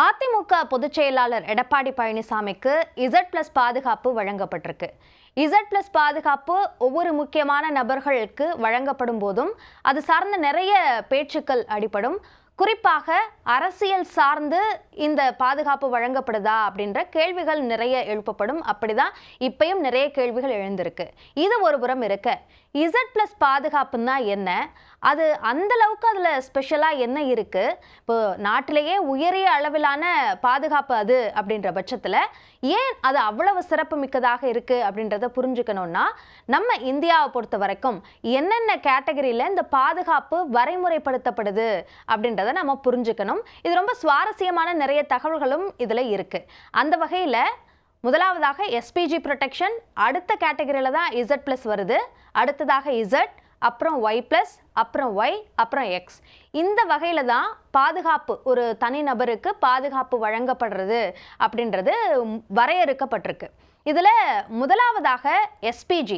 அதிமுக பொதுச் செயலாளர் எடப்பாடி பழனிசாமிக்கு Z+ பாதுகாப்பு வழங்கப்பட்டிருக்கு. Z+ பாதுகாப்பு ஒவ்வொரு முக்கியமான நபர்களுக்கு வழங்கப்படும் போதும் அது சார்ந்த நிறைய பேச்சுக்கள் அடிபடும். குறிப்பாக அரசியல் சார்ந்து இந்த பாதுகாப்பு வழங்கப்படுதா அப்படின்ற கேள்விகள் நிறைய எழுப்பப்படும். அப்படிதான் இப்பயும் நிறைய கேள்விகள் எழுந்திருக்கு. இது ஒரு புறம் இருக்க, Z+ பாதுகாப்புன்னா என்ன, அது அந்த அளவுக்கு அதில் ஸ்பெஷலாக என்ன இருக்கு, இப்போ நாட்டிலேயே உயரிய அளவிலான பாதுகாப்பு அது அப்படின்ற பட்சத்தில் ஏன் அது அவ்வளவு சிறப்பு மிக்கதாக இருக்கு அப்படின்றத புரிஞ்சுக்கணும்னா, நம்ம இந்தியாவை பொறுத்த வரைக்கும் என்னென்ன கேட்டகரியில் இந்த பாதுகாப்பு வரைமுறைப்படுத்தப்படுது அப்படின்றத நம்ம புரிஞ்சுக்கணும். இது ரொம்ப சுவாரஸ்யமான நிறைய தகவல்களும் இதில் இருக்கு. அந்த வகையில் முதலாவதாக SPG ப்ரொடெக்ஷன், அடுத்த கேட்டகரியில் தான் Z+ வருது, அடுத்ததாக Z, அப்புறம் Y+, அப்புறம் Y, அப்புறம் X. இந்த வகையில் தான் பாதுகாப்பு ஒரு தனிநபருக்கு பாதுகாப்பு வழங்கப்படுறது அப்படின்றது வரையறுக்கப்பட்டிருக்கு. இதில் முதலாவதாக SPG,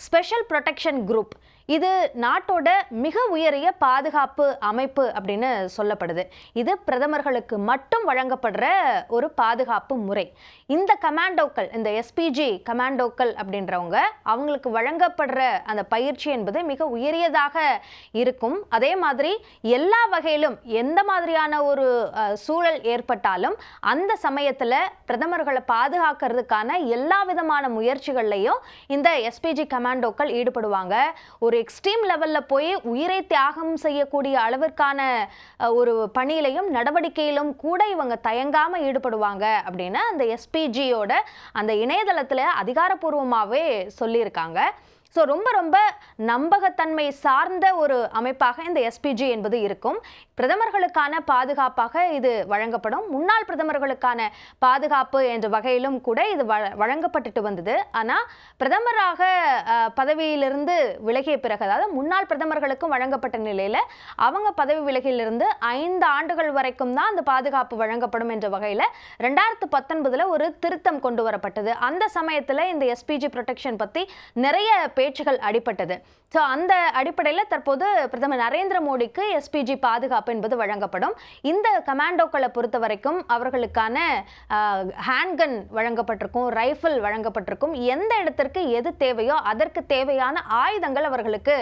ஸ்பெஷல் ப்ரொடெக்ஷன் குரூப். இது நாட்டோட மிக உயரிய பாதுகாப்பு அமைப்பு அப்படின்னு சொல்லப்படுது. இது பிரதமர்களுக்கு மட்டும் வழங்கப்படுற ஒரு பாதுகாப்பு முறை. இந்த கமாண்டோக்கள், இந்த SPG கமாண்டோக்கள் அப்படின்றவங்க, அவங்களுக்கு வழங்கப்படுற அந்த பயிற்சி என்பது மிக உயரியதாக இருக்கும். அதே மாதிரி எல்லா வகையிலும் எந்த மாதிரியான ஒரு சூழல் ஏற்பட்டாலும் அந்த சமயத்தில் பிரதமர்களை பாதுகாக்கிறதுக்கான எல்லா விதமான முயற்சிகள்லையும் இந்த SPG கமாண்டோக்கள் ஈடுபடுவாங்க. ஒரு எக்ஸ்ட்ரீம் லெவலில் போய் உயிரை தியாகம் செய்யக்கூடிய அளவிற்கான ஒரு பணியிலையும் நடவடிக்கையிலும் கூட இவங்க தயங்காமல் ஈடுபடுவாங்க அப்படின்னு அந்த SPGயோட அந்த இணையதளத்தில் அதிகாரப்பூர்வமாகவே சொல்லியிருக்காங்க. ஸோ ரொம்ப ரொம்ப நம்பகத்தன்மை சார்ந்த ஒரு அமைப்பாக இந்த SPG என்பது இருக்கும். பிரதமர்களுக்கான பாதுகாப்பாக இது வழங்கப்படும். முன்னாள் பிரதமர்களுக்கான பாதுகாப்பு என்ற வகையிலும் கூட இது வழங்கப்பட்டுட்டு வந்தது. ஆனால் பிரதமராக பதவியிலிருந்து விலகிய பிறகு, அதாவது முன்னாள் பிரதமர்களுக்கும் வழங்கப்பட்ட நிலையில் அவங்க பதவி விலகியிலிருந்து 5 ஆண்டுகள் வரைக்கும் தான் அந்த பாதுகாப்பு வழங்கப்படும் என்ற வகையில் 2019 ஒரு திருத்தம் கொண்டு வரப்பட்டது. அந்த சமயத்தில் இந்த SPG ப்ரொடெக்ஷன் பற்றி நிறைய பேச்சுகள் அடிபட்டது. ஸோ அந்த அடிப்படையில் தற்போது பிரதமர் நரேந்திர மோடிக்கு SPG பாதுகாப்பு என்பது வழங்கப்படும். இந்த கமாண்டோக்களை பொறுத்த வரைக்கும் அவர்களுக்கான ஹேண்ட்கன் வழங்கப்பட்டிருக்கும், ரைஃபிள் வழங்கப்பட்டிருக்கும். எந்த இடத்திற்கு எது தேவையோ அதற்கு தேவையான ஆயுதங்கள் அவர்களுக்கு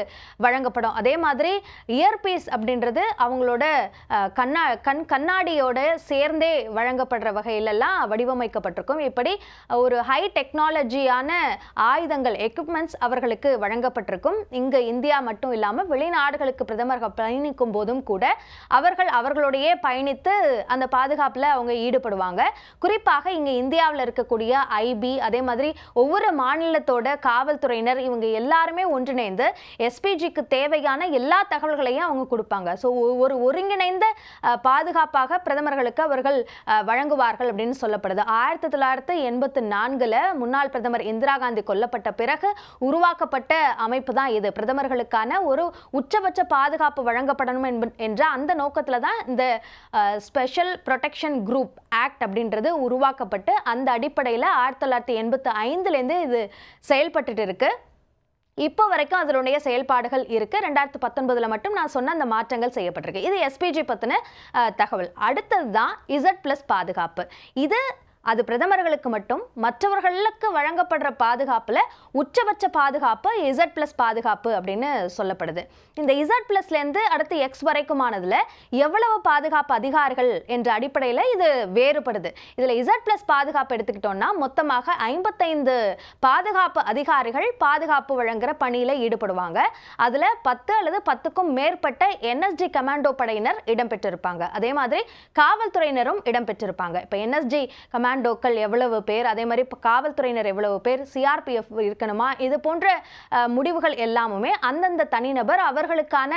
வழங்கப்படும். அதே மாதிரி இயர்பீஸ் அப்படின்றது அவங்களோட கண்ணாடியோட சேர்ந்தே வழங்கப்படுற வகையிலெல்லாம் வடிவமைக்கப்பட்டிருக்கும். இப்படி ஒரு ஹை டெக்னாலஜியான ஆயுதங்கள், எக்யூப்மெண்ட்ஸ் அவர்களுக்கு வழங்கப்பட்டிருக்கும். இங்கு இந்தியா மட்டும் இல்லாமல் வெளிநாடுகளுக்கு பிரதமர்கள் பயணிக்கும் போதும் கூட அவர்களுடைய பயணித்து அந்த பாதுகாப்பில் அவங்க ஈடுபடுவாங்க. குறிப்பாக இங்கே இந்தியாவில் இருக்கக்கூடிய IB, அதே மாதிரி ஒவ்வொரு மாநிலத்தோட காவல்துறையினர், இவங்க எல்லாருமே ஒன்றிணைந்து SPGக்கு தேவையான எல்லா தகவல்களையும் அவங்க கொடுப்பாங்க. ஸோ ஒரு ஒருங்கிணைந்த பாதுகாப்பாக பிரதமர்களுக்கு அவர்கள் வழங்குவார்கள் அப்படின்னு சொல்லப்படுது. 1984 முன்னாள் பிரதமர் இந்திரா காந்தி கொல்லப்பட்ட பிறகு உருவாக்கப்பட்ட அமைப்பு தான் இது. பிரதமர்களுக்கான ஒரு உச்சபட்ச பாதுகாப்பு வழங்கப்படணும் என்ற அந்த நோக்கத்தில் தான் இந்த ஸ்பெஷல் ப்ரொடெக்ஷன் குரூப் ஆக்ட் அப்படின்றது உருவாக்கப்பட்டு அந்த அடிப்படையில் 1985 இது செயல்பட்டு இருக்கு. இப்போ வரைக்கும் அதனுடைய செயல்பாடுகள் இருக்கு. 2019 மட்டும் நான் சொன்ன அந்த மாற்றங்கள் செய்யப்பட்டிருக்கு. இது SPG பற்றின தகவல். அடுத்தது தான் Z+ பாதுகாப்பு. அது பிரதமர்களுக்கு மட்டும், மற்றவர்களுக்கு வழங்கப்படுற பாதுகாப்புல உச்சபட்ச பாதுகாப்பு Z+ பாதுகாப்பு அப்படின்னு சொல்லப்படுது. இந்த Z+லேருந்து அடுத்து X வரைக்குமானதுல எவ்வளவு பாதுகாப்பு அதிகாரிகள் என்ற அடிப்படையில் இது வேறுபடுது. இதில் Z+ பாதுகாப்பு எடுத்துக்கிட்டோம்னா மொத்தமாக 55 பாதுகாப்பு அதிகாரிகள் பாதுகாப்பு வழங்குற பணியில ஈடுபடுவாங்க. அதுல 10 அல்லது 10க்கும் மேற்பட்ட NSG கமாண்டோ படையினர் இடம்பெற்றிருப்பாங்க. அதே மாதிரி காவல்துறையினரும் இடம்பெற்றிருப்பாங்க. இப்போ NSG கமாண்டோக்கள் எவ்வளவு பேர், அதே மாதிரி காவல்துறையினர் எவ்வளவு பேர், CRPF இருக்கணுமா, இது போன்ற முடிவுகள் எல்லாமுமே அந்தந்த தனிநபர் அவர்களுக்கான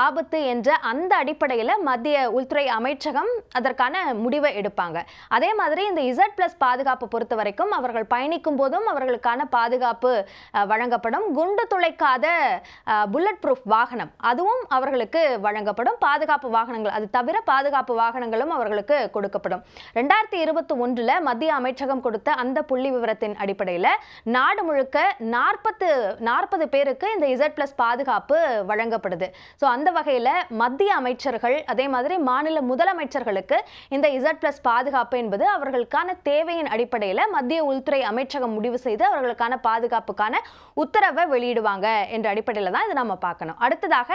ஆபத்து என்ற அந்த அடிப்படையில் மத்திய உள்துறை அமைச்சகம் அதற்கான முடிவை எடுப்பாங்க. அதே மாதிரி இந்த Z+ பாதுகாப்பு பொறுத்த வரைக்கும் அவர்கள் பயணிக்கும் போதும் அவர்களுக்கான பாதுகாப்பு வழங்கப்படும். குண்டு துளைக்காத புல்லட் ப்ரூஃப் வாகனம் அதுவும் அவர்களுக்கு வழங்கப்படும். பாதுகாப்பு வாகனங்கள் அது தவிர பாதுகாப்பு வாகனங்களும் அவர்களுக்கு கொடுக்கப்படும். 2021 11 மத்திய அமைச்சகம் கொடுத்த அந்த புள்ளி விவரத்தின் அடிப்படையில் நாடு முழுக்க 40 பேருக்கு இந்த Z+ பாதுகாப்பு வழங்கப்படுது. ஸோ அந்த வகையில் மத்திய அமைச்சர்கள் அதே மாதிரி மாநில முதலமைச்சர்களுக்கு இந்த Z+ பாதுகாப்பு என்பது அவர்களுக்கான தேவையின் அடிப்படையில் மத்திய உள்துறை அமைச்சகம் முடிவு செய்து அவர்களுக்கான பாதுகாப்புக்கான உத்தரவை வெளியிடுவாங்க என்ற அடிப்படையில் தான் இதை நம்ம பார்க்கணும். அடுத்ததாக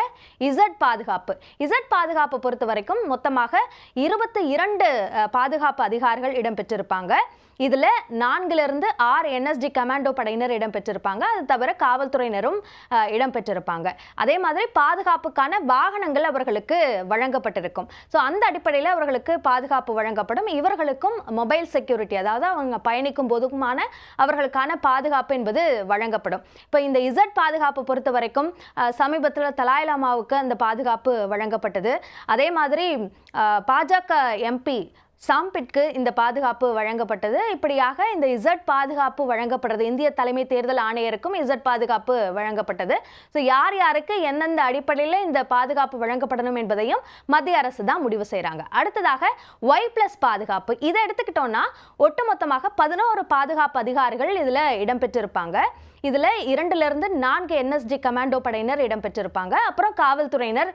Z பாதுகாப்பு பொறுத்த வரைக்கும் மொத்தமாக 22 பாதுகாப்பு அதிகாரிகள் இடம்பெற்றிருப்பாங்க. இதுல 4 to 6 NSD கமாண்டோ படையினர் இடம்பெற்றிருப்பாங்க. அது தவிர காவல்துறையினரும் இடம்பெற்றிருப்பாங்க. அதே மாதிரி பாதுகாப்புக்கான வாகனங்கள் அவர்களுக்கு வழங்கப்பட்டிருக்கும். ஸோ அந்த அடிப்படையில் அவர்களுக்கு பாதுகாப்பு வழங்கப்படும். இவர்களுக்கும் மொபைல் செக்யூரிட்டி, அதாவது அவங்க பயணிக்கும் போதுமான அவர்களுக்கான பாதுகாப்பு என்பது வழங்கப்படும். இப்போ இந்த Z பாதுகாப்பு பொறுத்த வரைக்கும் சமீபத்தில் தலாய் லாமாவுக்கு அந்த பாதுகாப்பு வழங்கப்பட்டது. அதே மாதிரி பாஜக MP சாம்பிட்க்கு இந்த பாதுகாப்பு வழங்கப்பட்டது. இப்படியாக இந்த Z பாதுகாப்பு வழங்கப்படுறது. இந்திய தலைமை தேர்தல் ஆணையருக்கும் Z பாதுகாப்பு வழங்கப்பட்டது. ஸோ யாருக்கு எந்தெந்த அடிப்படையில் இந்த பாதுகாப்பு வழங்கப்படணும் என்பதையும் மத்திய அரசு தான் முடிவு செய்கிறாங்க. அடுத்ததாக Y+ பாதுகாப்பு. இதை எடுத்துக்கிட்டோம்னா ஒட்டுமொத்தமாக 11 பாதுகாப்பு அதிகாரிகள் இதில் இடம்பெற்றிருப்பாங்க. இதில் 2 to 4 NSD கமாண்டோ படையினர் இடம்பெற்றிருப்பாங்க. அப்புறம் காவல்துறையினர்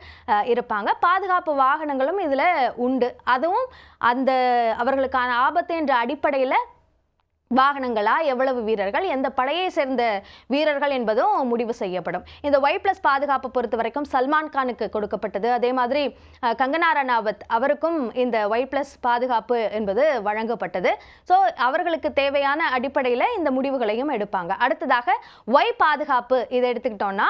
இருப்பாங்க. பாதுகாப்பு வாகனங்களும் இதில் உண்டு. அதுவும் அந்த அவர்களுக்கான ஆபத்து என்ற அடிப்படையில் வாகனங்களா, எவ்வளவு வீரர்கள், எந்த படையை சேர்ந்த வீரர்கள் என்பதும் முடிவு செய்யப்படும். இந்த Y+ பாதுகாப்பு பொறுத்த வரைக்கும் சல்மான் கானுக்கு கொடுக்கப்பட்டது. அதே மாதிரி கங்கனா ரனாவத் அவருக்கும் இந்த Y+ பாதுகாப்பு என்பது வழங்கப்பட்டது. ஸோ அவர்களுக்கு தேவையான அடிப்படையில் இந்த முடிவுகளையும் எடுப்பாங்க. அடுத்ததாக Y பாதுகாப்பு இதை எடுத்துக்கிட்டோம்னா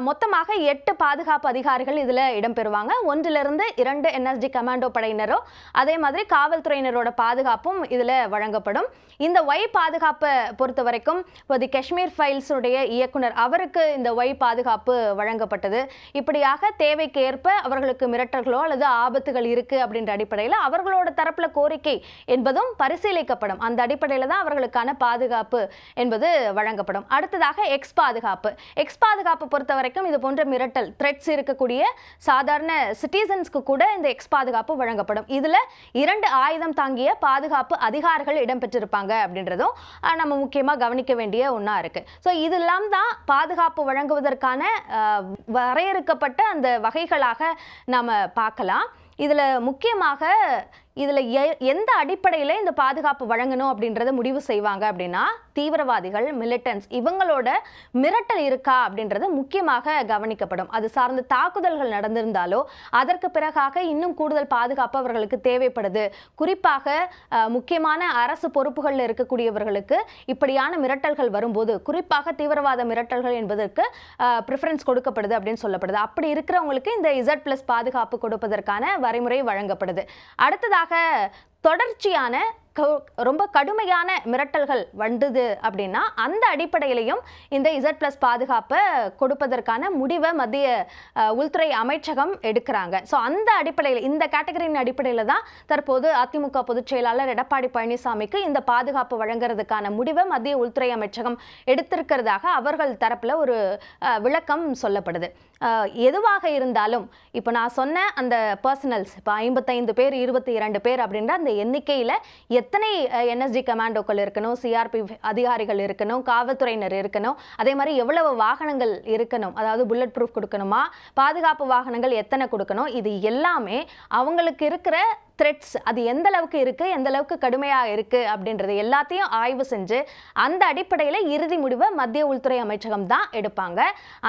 மொத்தமாக 8 பாதுகாப்பு அதிகாரிகள் இதில் இடம்பெறுவாங்க. 1 to 2 NSD கமாண்டோ படையினரோ அதே மாதிரி காவல்துறையினரோட பாதுகாப்பும் இதில் வழங்கப்படும். இந்த Y பாதுகாப்பை பொறுத்த வரைக்கும் இப்போது காஷ்மீர் ஃபைல்ஸ் உடைய இயக்குனர் அவருக்கு இந்த Y பாதுகாப்பு வழங்கப்பட்டது. இப்படியாக தேவைக்கு ஏற்ப அவர்களுக்கு மிரட்டல்களோ அல்லது ஆபத்துகள் இருக்கு அப்படின்ற அடிப்படையில் அவர்களோட தரப்புல கோரிக்கை என்பதும் பரிசீலிக்கப்படும். அந்த அடிப்படையில் தான் அவர்களுக்கான பாதுகாப்பு என்பது வழங்கப்படும். அடுத்ததாக X பாதுகாப்பு பொறுத்த வரைக்கும் இது போன்ற மிரட்டல் த்ரெட்ஸ் இருக்கக்கூடிய சாதாரண சிட்டிசன்ஸ்க்கு கூட இந்த X பாதுகாப்பு வழங்கப்படும். இதுல 2 ஆயுதம் தாங்கிய பாதுகாப்பு அதிகாரிகள் இடம்பெற்றிருப்பாங்க அப்படின்றதும் நம்ம முக்கியமாக கவனிக்க வேண்டிய ஒன்றா இருக்கு. ஸோ இதெல்லாம் தான் பாதுகாப்பு வழங்குவதற்கான வரையறுக்கப்பட்ட அந்த வகைகளாக நாம் பார்க்கலாம். இதில் முக்கியமாக எந்த அடிப்படையில் இந்த பாதுகாப்பு வழங்கணும் அப்படின்றத முடிவு செய்வாங்க அப்படின்னா தீவிரவாதிகள், மிலிட்டன்ஸ் இவங்களோட மிரட்டல் இருக்கா அப்படின்றது முக்கியமாக கவனிக்கப்படும். அது சார்ந்த தாக்குதல்கள் நடந்திருந்தாலோ அதற்கு பிறகாக இன்னும் கூடுதல் பாதுகாப்பு அவர்களுக்கு தேவைப்படுது. குறிப்பாக முக்கியமான அரசு பொறுப்புகளில் இருக்கக்கூடியவர்களுக்கு இப்படியான மிரட்டல்கள் வரும்போது, குறிப்பாக தீவிரவாத மிரட்டல்கள் என்பதற்கு ப்ரிஃபரன்ஸ் கொடுக்கப்படுது அப்படின்னு சொல்லப்படுது. அப்படி இருக்கிறவங்களுக்கு இந்த Z+ பாதுகாப்பு கொடுப்பதற்கான வரைமுறை வழங்கப்படுது. அடுத்ததாக தொடர்ச்சியான ரொம்ப கடுமையான மிரட்டல்கள் வந்தது அப்படின்னா அந்த அடிப்படையிலையும் இந்த Z+ பாதுகாப்பை கொடுப்பதற்கான முடிவை மத்திய உள்துறை அமைச்சகம் எடுக்கிறாங்க. ஸோ அந்த அடிப்படையில் இந்த கேட்டகரியின் அடிப்படையில் தான் தற்போது அதிமுக பொதுச் செயலாளர் எடப்பாடி பழனிசாமிக்கு இந்த பாதுகாப்பு வழங்குறதுக்கான முடிவை மத்திய உள்துறை அமைச்சகம் எடுத்திருக்கிறதாக அவர்கள் தரப்பில் ஒரு விளக்கம் சொல்லப்படுது. எதுவாக இருந்தாலும் இப்போ நான் சொன்ன அந்த பர்சனல்ஸ் இப்போ 55 பேர் 22 பேர் அப்படின்ற அந்த எண்ணிக்கையில் எத்தனை NSD கமாண்டோக்கள் இருக்கணும், CRP அதிகாரிகள் இருக்கணும், காவல்துறையினர் இருக்கணும், அதே மாதிரி எவ்வளவு வாகனங்கள் இருக்கணும், அதாவது புல்லட் ப்ரூஃப் கொடுக்கணுமா, பாதுகாப்பு வாகனங்கள் எத்தனை கொடுக்கணும், இது எல்லாமே அவங்களுக்கு இருக்கிற த்ரெட்ஸ் அது எந்த அளவுக்கு இருக்கு, எந்த அளவுக்கு கடுமையாக இருக்கு அப்படின்றது எல்லாத்தையும் ஆய்வு செஞ்சு அந்த அடிப்படையில் இறுதி முடிவை மத்திய உள்துறை அமைச்சகம் தான் எடுப்பாங்க.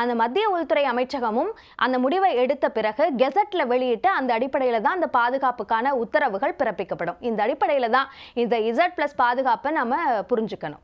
அந்த மத்திய உள்துறை அமைச்சகமும் அந்த முடிவை எடுத்த பிறகு கெசட்ல வெளியிட்டு அந்த அடிப்படையில் தான் அந்த பாதுகாப்புக்கான உத்தரவுகள் பிறப்பிக்கப்படும். இந்த அடிப்படையில் தான் இந்த Z+ பாதுகாப்பை நம்ம புரிஞ்சுக்கணும்.